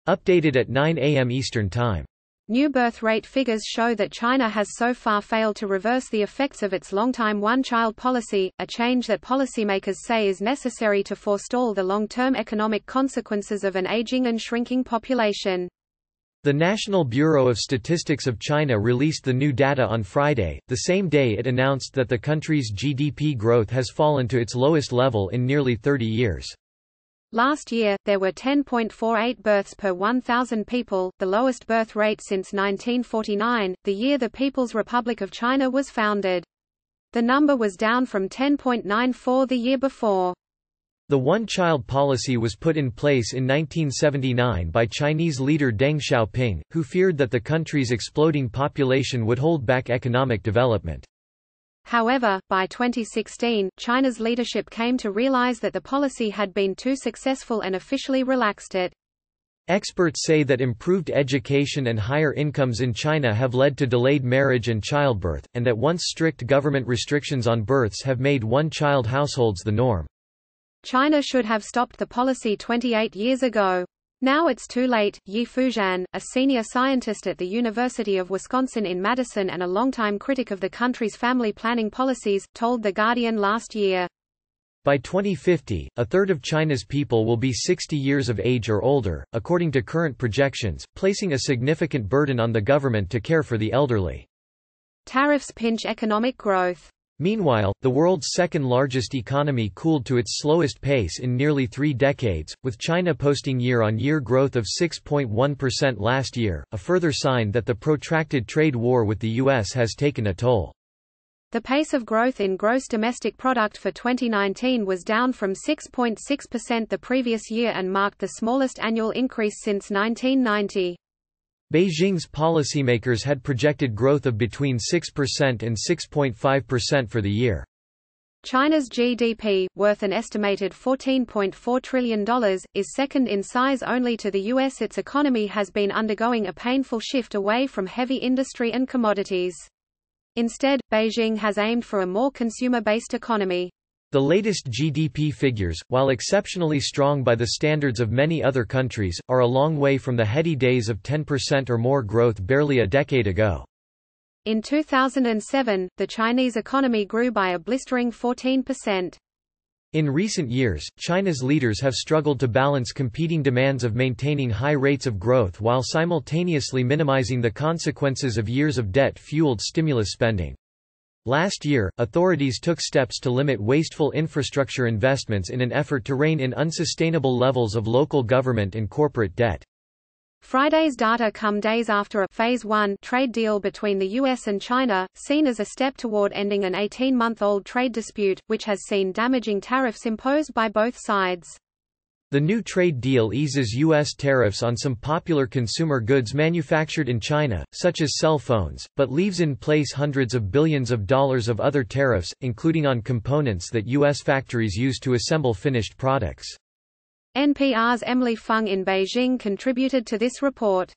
Updated at 9 a.m. Eastern Time. New birth rate figures show that China has so far failed to reverse the effects of its longtime one-child policy, a change that policymakers say is necessary to forestall the long-term economic consequences of an aging and shrinking population. The National Bureau of Statistics of China released the new data on Friday, the same day it announced that the country's GDP growth has fallen to its lowest level in nearly 30 years. Last year, there were 10.48 births per 1,000 people, the lowest birth rate since 1949, the year the People's Republic of China was founded. The number was down from 10.94 the year before. The one-child policy was put in place in 1979 by Chinese leader Deng Xiaoping, who feared that the country's exploding population would hold back economic development. However, by 2016, China's leadership came to realize that the policy had been too successful and officially relaxed it. Experts say that improved education and higher incomes in China have led to delayed marriage and childbirth, and that once strict government restrictions on births have made one-child households the norm. China should have stopped the policy 28 years ago. Now it's too late, Yi Fuzhan, a senior scientist at the University of Wisconsin in Madison and a longtime critic of the country's family planning policies, told The Guardian last year. By 2050, a third of China's people will be 60 years of age or older, according to current projections, placing a significant burden on the government to care for the elderly. Tariffs pinch economic growth. Meanwhile, the world's second-largest economy cooled to its slowest pace in nearly 3 decades, with China posting year-on-year growth of 6.1% last year, a further sign that the protracted trade war with the U.S. has taken a toll. The pace of growth in gross domestic product for 2019 was down from 6.6% the previous year and marked the smallest annual increase since 1990. Beijing's policymakers had projected growth of between 6% and 6.5% for the year. China's GDP, worth an estimated $14.4 trillion, is second in size only to the U.S. Its economy has been undergoing a painful shift away from heavy industry and commodities. Instead, Beijing has aimed for a more consumer-based economy. The latest GDP figures, while exceptionally strong by the standards of many other countries, are a long way from the heady days of 10% or more growth barely a decade ago. In 2007, the Chinese economy grew by a blistering 14%. In recent years, China's leaders have struggled to balance competing demands of maintaining high rates of growth while simultaneously minimizing the consequences of years of debt-fueled stimulus spending. Last year, authorities took steps to limit wasteful infrastructure investments in an effort to rein in unsustainable levels of local government and corporate debt. Friday's data come days after a Phase 1 trade deal between the U.S. and China, seen as a step toward ending an 18-month-old trade dispute, which has seen damaging tariffs imposed by both sides. The new trade deal eases U.S. tariffs on some popular consumer goods manufactured in China, such as cell phones, but leaves in place hundreds of billions of dollars of other tariffs, including on components that U.S. factories use to assemble finished products. NPR's Emily Fung in Beijing contributed to this report.